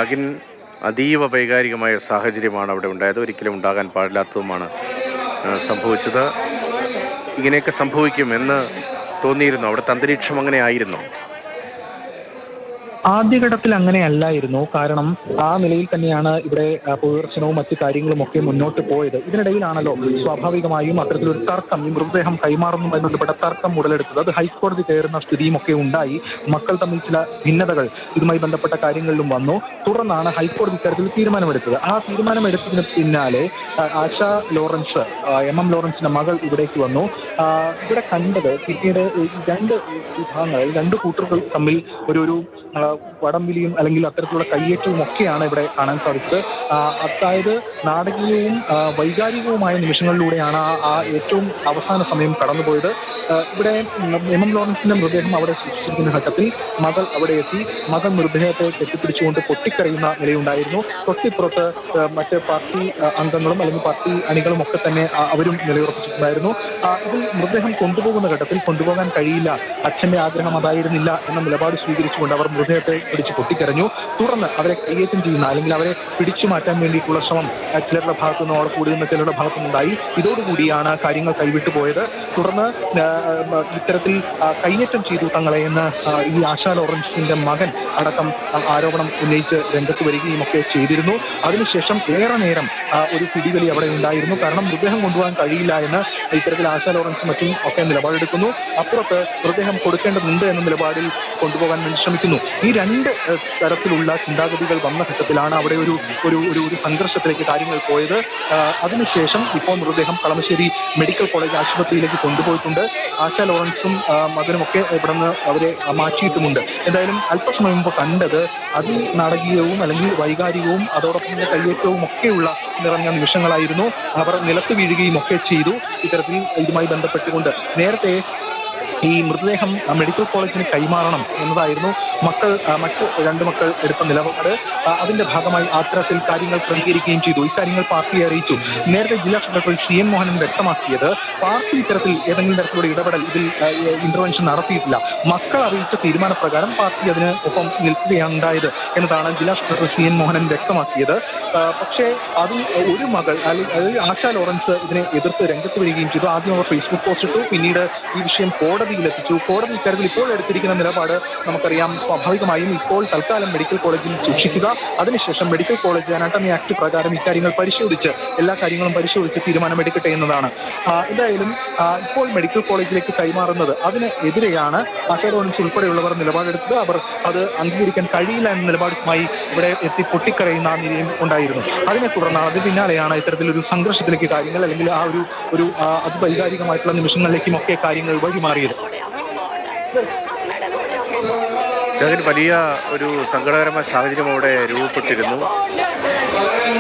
മകൻ അതീവ വൈകാരികമായ സാഹചര്യമാണ് അവിടെ ഉണ്ടായത്. ഒരിക്കലും ഉണ്ടാകാൻ പാടില്ലാത്തതുമാണ് സംഭവിച്ചത്. ഇങ്ങനെയൊക്കെ സംഭവിക്കുമെന്ന് തോന്നിയിരുന്നു? അവിടുത്തെ അന്തരീക്ഷം അങ്ങനെ ആയിരുന്നു? ആദ്യഘട്ടത്തിൽ അങ്ങനെയല്ലായിരുന്നു. കാരണം ആ നിലയിൽ തന്നെയാണ് ഇവിടെ പൊതുദർശനവും മറ്റു കാര്യങ്ങളും ഒക്കെ മുന്നോട്ട് പോയത്. ഇതിനിടയിലാണല്ലോ സ്വാഭാവികമായും അത്തരത്തിലൊരു തർക്കം, ഈ മൃതദേഹം കൈമാറുന്നതുമായി ബന്ധപ്പെട്ട തർക്കം ഉടലെടുത്തത്. അത് ഹൈക്കോടതി കയറുന്ന സ്ഥിതിയും ഒക്കെ ഉണ്ടായി. മക്കൾ തമ്മിൽ ചില ഭിന്നതകൾ ഇതുമായി ബന്ധപ്പെട്ട കാര്യങ്ങളിലും വന്നു. തുടർന്നാണ് ഹൈക്കോടതി ഇത്തരത്തിൽ തീരുമാനമെടുത്തത്. ആ തീരുമാനമെടുത്തതിന് പിന്നാലെ ആശ ലോറൻസ്, എം ലോറൻസിന്റെ മകൾ ഇവിടേക്ക് വന്നു. ഇവിടെ കണ്ടത് പിന്നീട് രണ്ട് വിഭാഗങ്ങൾ, രണ്ട് കൂട്ടറുകൾ തമ്മിൽ ഒരു വടംവിലിയും അല്ലെങ്കിൽ അത്തരത്തിലുള്ള കയ്യേറ്റവും ഒക്കെയാണ് ഇവിടെ കാണാൻ സാധിച്ചത്. അതായത് നാടകീയവും വൈകാരികവുമായ നിമിഷങ്ങളിലൂടെയാണ് ആ ഏറ്റവും അവസാന സമയം കടന്നുപോയത്. ഇവിടെ എം ലോറൻസിന്റെ മൃതദേഹം അവിടെ സൂക്ഷിച്ചിരിക്കുന്ന ഘട്ടത്തിൽ മകൾ അവിടെ എത്തി. മകൾ മൃതദേഹത്തെ കെട്ടിപ്പിടിച്ചുകൊണ്ട് പൊട്ടിക്കരയുന്ന നിലയുണ്ടായിരുന്നു. തൊട്ടിപ്പുറത്ത് മറ്റ് പാർട്ടി അംഗങ്ങളും അല്ലെങ്കിൽ പാർട്ടി അണികളും ഒക്കെ തന്നെ അവരും നിലയുറപ്പിച്ചിട്ടുണ്ടായിരുന്നു. ഇതിൽ മൃതദേഹം കൊണ്ടുപോകുന്ന ഘട്ടത്തിൽ കൊണ്ടുപോകാൻ കഴിയില്ല, അച്ഛന്റെ ആഗ്രഹം അതായിരുന്നില്ല എന്ന നിലപാട് സ്വീകരിച്ചുകൊണ്ട് അവർ മൃതദേഹത്തെ പിടിച്ച് പൊട്ടിക്കരഞ്ഞു. തുടർന്ന് അവരെ കൈയേറ്റം ചെയ്യുന്ന അല്ലെങ്കിൽ അവരെ പിടിച്ചു മാറ്റാൻ വേണ്ടിയിട്ടുള്ള ശ്രമം ചിലരുടെ ഭാഗത്തുനിന്ന് അവിടെ കൂടുതൽ ചിലരുടെ ഭാഗത്തുനിന്നുണ്ടായി. ഇതോടുകൂടിയാണ് കാര്യങ്ങൾ കൈവിട്ടു പോയത്. തുടർന്ന് ഇത്തരത്തിൽ കൈയേറ്റം ചെയ്തു തങ്ങളെ എന്ന് ഈ ആശാ ലോറൻസിന്റെ മകൻ അടക്കം ആരോപണം ഉന്നയിച്ച് രംഗത്ത് വരികയും ഒക്കെ ചെയ്തിരുന്നു. അതിനുശേഷം ഏറെ നേരം ഒരു പിടിവലി അവിടെ ഉണ്ടായിരുന്നു. കാരണം മൃതദേഹം കൊണ്ടുപോകാൻ കഴിയില്ല എന്ന് ഇത്തരത്തിൽ ആശാ ലോറൻസും മറ്റും ഒക്കെ നിലപാടെടുക്കുന്നു. അപ്പുറത്ത് മൃതദേഹം കൊടുക്കേണ്ടതുണ്ട് എന്ന നിലപാടിൽ കൊണ്ടുപോകാൻ വേണ്ടി ശ്രമിക്കുന്നു. ഈ രണ്ട് തരത്തിലുള്ള ചിന്താഗതികൾ വന്ന ഘട്ടത്തിലാണ് അവിടെ ഒരു സംഘർഷത്തിലേക്ക് കാര്യങ്ങൾ പോയത്. അതിനുശേഷം ഇപ്പോൾ മൃതദേഹം കളമശ്ശേരി മെഡിക്കൽ കോളേജ് ആശുപത്രിയിലേക്ക് കൊണ്ടുപോയിട്ടുണ്ട്. ആശാ ലോറൻസും മകനുമൊക്കെ ഇവിടെ നിന്ന് അവരെ മാറ്റിയിട്ടുമുണ്ട്. എന്തായാലും അല്പസമയം മുമ്പ് കണ്ടത് അതിനാടകീയവും അല്ലെങ്കിൽ വൈകാരികവും അതോടൊപ്പം തന്നെ കയ്യേറ്റവും ഒക്കെയുള്ള നിറഞ്ഞ നിമിഷങ്ങളായിരുന്നു. അവർ നിലത്ത് വീഴുകയും ഒക്കെ ചെയ്തു. ഇത്തരത്തിൽ ഇതുമായി ബന്ധപ്പെട്ടുകൊണ്ട് നേരത്തെ ഈ മൃതദേഹം മെഡിക്കൽ കോളേജിന് കൈമാറണം എന്നതായിരുന്നു മറ്റ് രണ്ട് മക്കൾ എടുത്ത നിലപാട്. അതിന്റെ ഭാഗമായി അത്തരത്തിൽ കാര്യങ്ങൾ ക്രമീകരിക്കുകയും ചെയ്തു. ഇക്കാര്യങ്ങൾ പാർട്ടിയെ അറിയിച്ചു. നേരത്തെ ജില്ലാ സെക്രട്ടറി CN മോഹനൻ വ്യക്തമാക്കിയത് പാർട്ടി ഇത്തരത്തിൽ ഏതെങ്കിലും തരത്തിലുള്ള ഇടപെടൽ ഇതിൽ ഇന്റർവെൻഷൻ നടത്തിയിട്ടില്ല. മക്കൾ അറിയിച്ച തീരുമാനപ്രകാരം പാർട്ടി അതിന് ഒപ്പം നിൽക്കുകയാണ് ഉണ്ടായത് എന്നതാണ് ജില്ലാ സെക്രട്ടറി CN മോഹനൻ വ്യക്തമാക്കിയത്. പക്ഷേ അതിൽ ഒരു മകൾ അല്ലെങ്കിൽ ആശാ ലോറൻസ് ഇതിനെ എതിർത്ത് രംഗത്ത് വരികയും ചെയ്തു. ആദ്യം അവർ ഫേസ്ബുക്ക് പോസ്റ്റ് ഇട്ടു. പിന്നീട് ഈ വിഷയം കോടതിയിലെത്തിച്ചു. കോടതി ഇക്കാര്യത്തിൽ ഇപ്പോൾ എടുത്തിരിക്കുന്ന നിലപാട് നമുക്കറിയാം. സ്വാഭാവികമായും ഇപ്പോൾ തൽക്കാലം മെഡിക്കൽ കോളേജിൽ സൂക്ഷിക്കുക. അതിനുശേഷം മെഡിക്കൽ കോളേജ് അനാട്ടമി ആക്ട് പ്രകാരം ഇക്കാര്യങ്ങൾ പരിശോധിച്ച് എല്ലാ കാര്യങ്ങളും പരിശോധിച്ച് തീരുമാനമെടുക്കട്ടെ എന്നതാണ്. എന്തായാലും ഇപ്പോൾ മെഡിക്കൽ കോളേജിലേക്ക് കൈമാറുന്നത് അതിന് എതിരെയാണ് ആശാ ലോറൻസ് ഉൾപ്പെടെയുള്ളവർ നിലപാടെടുത്തത്. അവർ അത് അംഗീകരിക്കാൻ കഴിയില്ല എന്ന നിലപാടുമായി ഇവിടെ എത്തി പൊട്ടിക്കരയുന്ന നിലയും ഉണ്ടായിരുന്നു. അതിനെ തുടർന്ന് അതിന് പിന്നാലെയാണ് ഇത്തരത്തിലൊരു സംഘർഷത്തിലേക്ക് കാര്യങ്ങൾ അല്ലെങ്കിൽ ഒരു അതിവൈകാരികമായിട്ടുള്ള നിമിഷങ്ങളിലേക്കും ഒക്കെ കാര്യങ്ങൾ വഴിമാറിയത്. വലിയ ഒരു സങ്കടകരമായ സാഹചര്യം അവിടെ രൂപപ്പെട്ടിരുന്നു.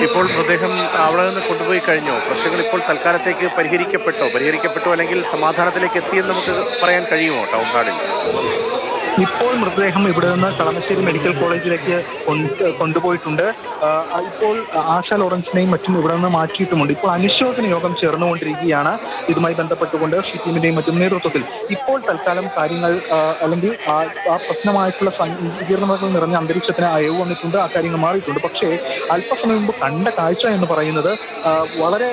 ഇപ്പോൾ മൃതദേഹം അവിടെ നിന്ന് കൊണ്ടുപോയി കഴിഞ്ഞോ? പ്രശ്നങ്ങൾ ഇപ്പോൾ തൽക്കാലത്തേക്ക് പരിഹരിക്കപ്പെട്ടോ അല്ലെങ്കിൽ സമാധാനത്തിലേക്ക് എത്തിയെന്ന് നമുക്ക് പറയാൻ കഴിയുമോ ടൗൺ ഹാളിൽ? ഇപ്പോൾ മൃതദേഹം ഇവിടെ നിന്ന് കളമശ്ശേരി മെഡിക്കൽ കോളേജിലേക്ക് കൊണ്ടുപോയിട്ടുണ്ട്. ഇപ്പോൾ ആശാ ലോറൻസിനെയും മറ്റും ഇവിടെ നിന്ന് മാറ്റിയിട്ടുമുണ്ട്. ഇപ്പോൾ അനുശോചന യോഗം ചേർന്നുകൊണ്ടിരിക്കുകയാണ്. ഇതുമായി ബന്ധപ്പെട്ടുകൊണ്ട് CPMന്റെയും മറ്റും നേതൃത്വത്തിൽ ഇപ്പോൾ തൽക്കാലം കാര്യങ്ങൾ അല്ലെങ്കിൽ ആ പ്രശ്നമായിട്ടുള്ള സങ്കീർണതകൾ നിറഞ്ഞ അന്തരീക്ഷത്തിന് അയവ് വന്നിട്ടുണ്ട്. ആ കാര്യങ്ങൾ മാറിയിട്ടുണ്ട്. പക്ഷേ അല്പസമയം മുമ്പ് കണ്ട കാഴ്ച എന്ന് പറയുന്നത് വളരെ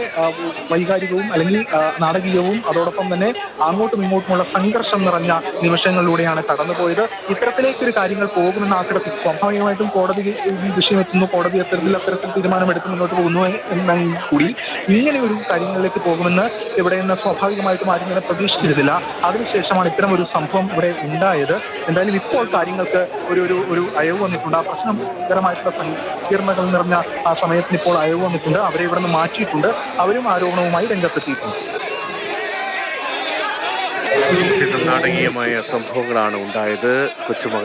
വൈകാരികവും അല്ലെങ്കിൽ നാടകീയവും അതോടൊപ്പം തന്നെ അങ്ങോട്ടും ഇങ്ങോട്ടുമുള്ള സംഘർഷം നിറഞ്ഞ നിമിഷങ്ങളിലൂടെയാണ് കടന്നുപോയത്. ഇത്തരത്തിലേക്കൊരു കാര്യങ്ങൾ പോകുമെന്ന ആഗ്രഹത്തിൽ സ്വാഭാവികമായിട്ടും കോടതി ഈ വിഷയം എത്തുന്നു. കോടതി അത്തരത്തിൽ തീരുമാനമെടുത്ത് മുന്നോട്ട് പോകുന്നു എന്നെങ്കിൽ കൂടി ഇങ്ങനെ ഒരു കാര്യങ്ങളിലേക്ക് പോകുമെന്ന് ഇവിടെ നിന്ന് സ്വാഭാവികമായിട്ടും ആരും തന്നെ പ്രതീക്ഷിച്ചിരുന്നില്ല. അതിനുശേഷമാണ് ഇത്തരം ഒരു സംഭവം ഇവിടെ ഉണ്ടായത്. എന്തായാലും ഇപ്പോൾ കാര്യങ്ങൾക്ക് ഒരു അയവ് വന്നിട്ടുണ്ട്. ആ പ്രശ്നകരമായിട്ടുള്ള സങ്കീർണതകൾ നിറഞ്ഞ ആ സമയത്തിന് ഇപ്പോൾ അയവ് വന്നിട്ടുണ്ട്. അവരെ ഇവിടെ നിന്ന് മാറ്റിയിട്ടുണ്ട്. അവരും ആരോപണവുമായി രംഗത്തെത്തിയിട്ടുണ്ട്. നാടകീയമായ സംഭവങ്ങളാണ് ഉണ്ടായത്. കൊച്ചുമകൻ